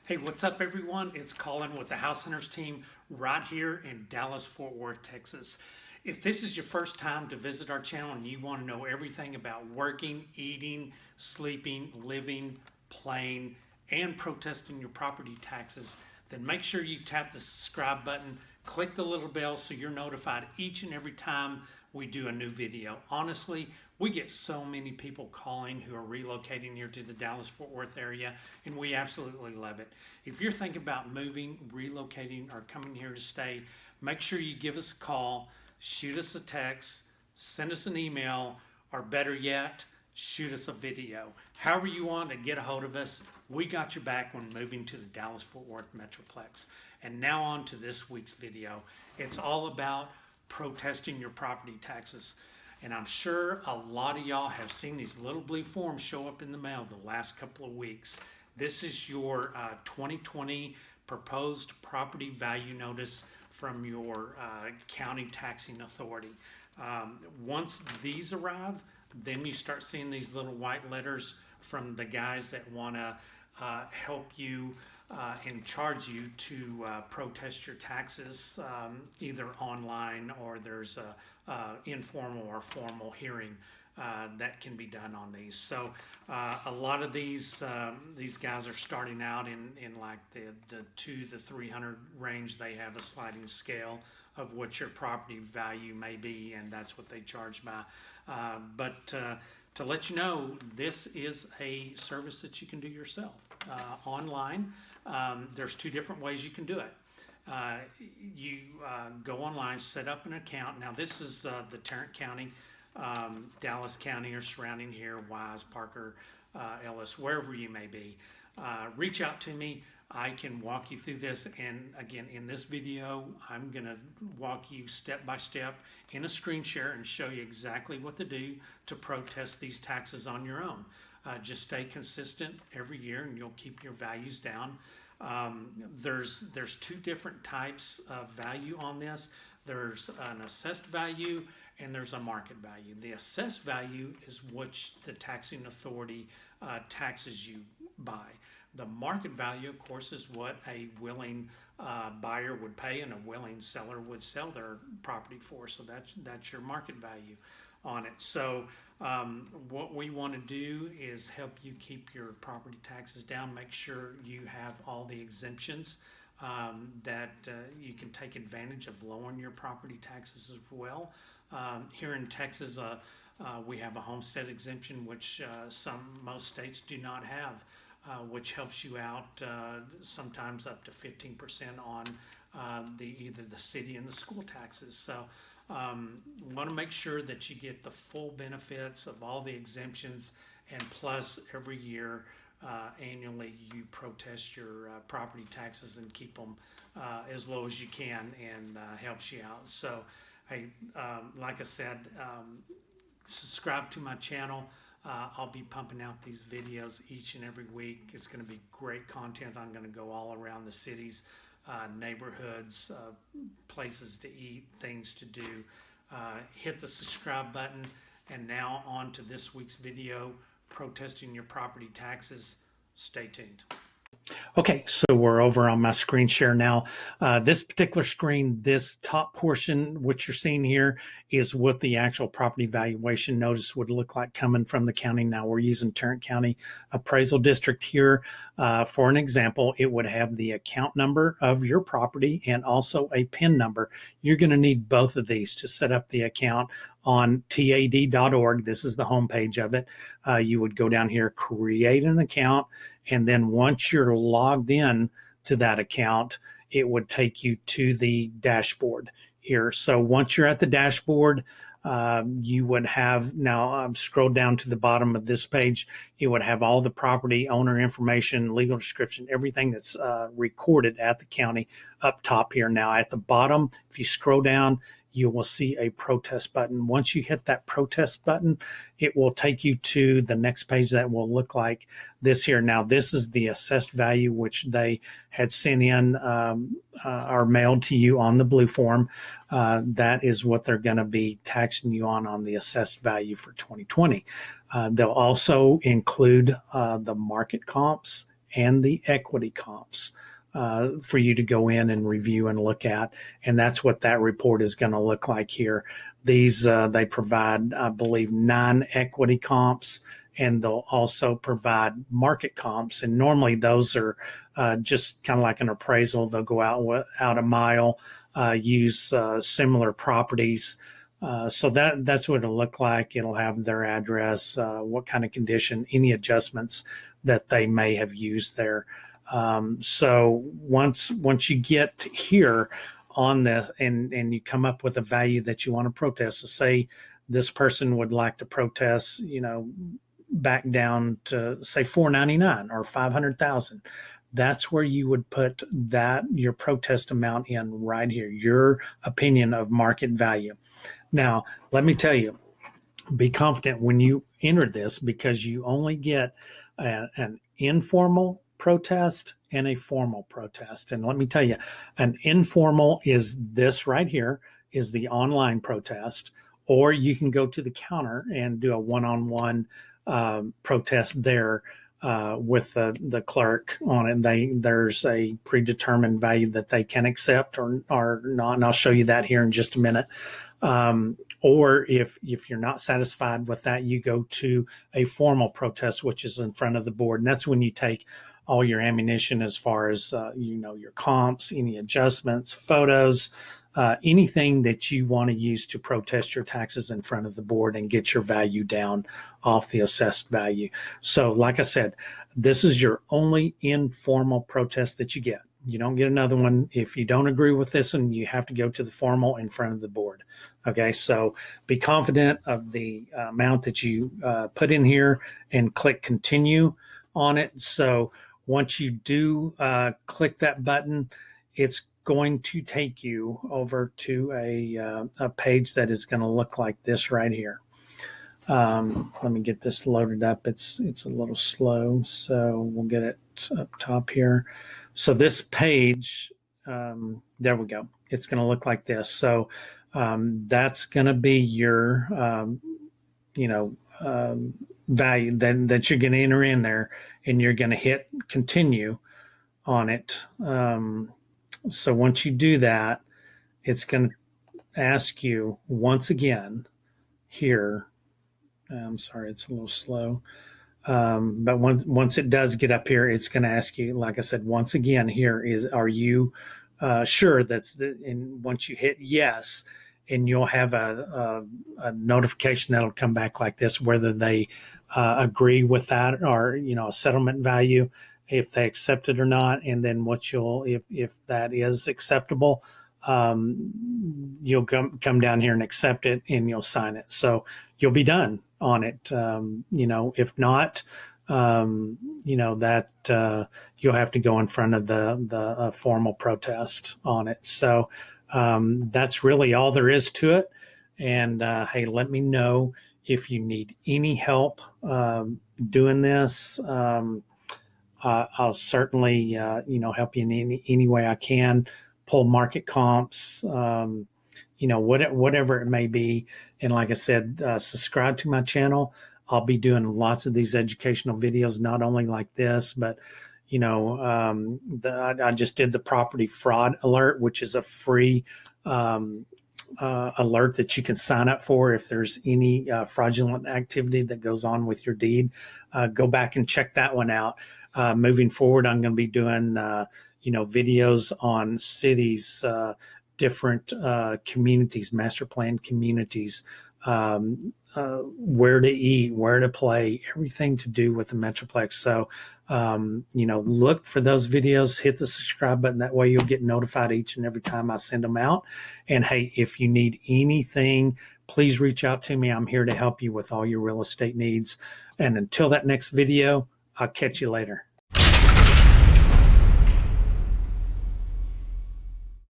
Hey, what's up, everyone? It's Colin with the House Hunters team right here in Dallas, Fort Worth, Texas. If this is your first time to visit our channel and you want to know everything about working, eating, sleeping, living, playing, and protesting your property taxes, then make sure you tap the subscribe button, click the little bell so you're notified each and every time we do a new video. Honestly, we get so many people calling who are relocating here to the Dallas-Fort Worth area, and we absolutely love it. If you're thinking about moving, relocating, or coming here to stay, make sure you give us a call, shoot us a text, send us an email, or better yet, shoot us a video. However you want to get a hold of us, we got your back when moving to the Dallas-Fort Worth metroplex. And now on to this week's video. It's all about protesting your property taxes. And I'm sure a lot of y'all have seen these little blue forms show up in the mail the last couple of weeks. This is your 2020 proposed property value notice from your county taxing authority. Once these arrive, then you start seeing these little white letters from the guys that want to help you and charge you to protest your taxes, either online or there's a informal or formal hearing that can be done on these. So a lot of these guys are starting out in like the 2 to 300 range. They have a sliding scale of what your property value may be, and that's what they charge by. But to let you know, this is a service that you can do yourself online. There's 2 different ways you can do it. You go online, set up an account. Now this is the Tarrant County, Dallas County or surrounding here, Wise, Parker, Ellis, wherever you may be. Reach out to me. I can walk you through this, and again, in this video I'm gonna walk you step by step in a screen share and show you exactly what to do to protest these taxes on your own. Just stay consistent every year and you'll keep your values down. There's 2 different types of value on this. There's an assessed value and there's a market value. The assessed value is what the taxing authority taxes you by. The market value, of course, is what a willing buyer would pay and a willing seller would sell their property for. So that's your market value on it. So what we want to do is help you keep your property taxes down. Make sure you have all the exemptions that you can take advantage of lowering your property taxes as well. Here in Texas, we have a homestead exemption, which most states do not have. Which helps you out sometimes up to 15% on either the city and the school taxes. So want to make sure that you get the full benefits of all the exemptions, and plus every year annually you protest your property taxes and keep them as low as you can, and helps you out. So hey, like I said, subscribe to my channel. I'll be pumping out these videos each and every week. It's going to be great content. I'm going to go all around the cities, neighborhoods, places to eat, things to do. Hit the subscribe button. And now on to this week's video, protesting your property taxes. Stay tuned. Okay, so we're over on my screen share now. This particular screen, this top portion, what you're seeing here, is what the actual property valuation notice would look like coming from the county. Now we're using Tarrant County Appraisal District here. For an example, it would have the account number of your property and also a PIN number. You're going to need both of these to set up the account on tad.org. This is the homepage of it. You would go down here, create an account, and then once you're logged in to that account, it would take you to the dashboard here. So once you're at the dashboard, you would have, now scroll down to the bottom of this page, it would have all the property owner information, legal description, everything that's recorded at the county up top here. Now at the bottom, if you scroll down, you will see a protest button. Once you hit that protest button, it will take you to the next page that will look like this here. Now, this is the assessed value, which they had sent in or mailed to you on the blue form. That is what they're going to be taxing you on the assessed value for 2020. They'll also include the market comps and the equity comps for you to go in and review and look at. And that's what that report is going to look like here. These, they provide, I believe, 9 equity comps, and they'll also provide market comps. And normally those are just kind of like an appraisal. They'll go out a mile, use similar properties. So that's what it'll look like. It'll have their address, what kind of condition, any adjustments that they may have used there. So once you get here on this and you come up with a value that you want to protest, so say this person would like to protest, back down to say 499 or 500,000. That's where you would put your protest amount in right here, your opinion of market value. Now, let me tell you, be confident when you enter this, because you only get an informal protest and a formal protest. And let me tell you, an informal is this right here, is the online protest, or you can go to the counter and do a one-on-one protest there with the clerk on it. There's a predetermined value that they can accept or not, and I'll show you that here in just a minute. Or if you're not satisfied with that, you go to a formal protest, which is in front of the board, and that's when you take all your ammunition as far as your comps, any adjustments, photos, anything that you want to use to protest your taxes in front of the board and get your value down off the assessed value. So like I said, this is your only informal protest that you get. You don't get another one. If you don't agree with this one, you have to go to the formal in front of the board. Okay, so be confident of the amount that you put in here and click continue on it. So once you do click that button, it's going to take you over to a page that is going to look like this right here. Let me get this loaded up. It's a little slow, so we'll get it up top here. So this page, there we go. It's going to look like this. So that's going to be your, value that you're going to enter in there, and you're going to hit continue on it. So once you do that, it's going to ask you once again here. I'm sorry, it's a little slow. But once it does get up here, it's going to ask you, like I said, once again, here is, are you sure and once you hit yes, and you'll have a notification that'll come back like this, whether they agree with that or, a settlement value, if they accept it or not. And then if that is acceptable, you'll come down here and accept it, and you'll sign it. So you'll be done on it. If not, you'll have to go in front of the formal protest on it. So that's really all there is to it. And hey, let me know if you need any help doing this. I'll certainly help you in any way I can. Pull market comps, whatever it may be. And like I said, subscribe to my channel. I'll be doing lots of these educational videos, not only like this, but I just did the property fraud alert, which is a free alert that you can sign up for if there's any fraudulent activity that goes on with your deed. Go back and check that one out. Moving forward, I'm going to be doing videos on cities, different communities, master plan communities, where to eat, where to play, everything to do with the metroplex. So look for those videos, hit the subscribe button. That way you'll get notified each and every time I send them out. And hey, if you need anything, please reach out to me. I'm here to help you with all your real estate needs. And until that next video, I'll catch you later.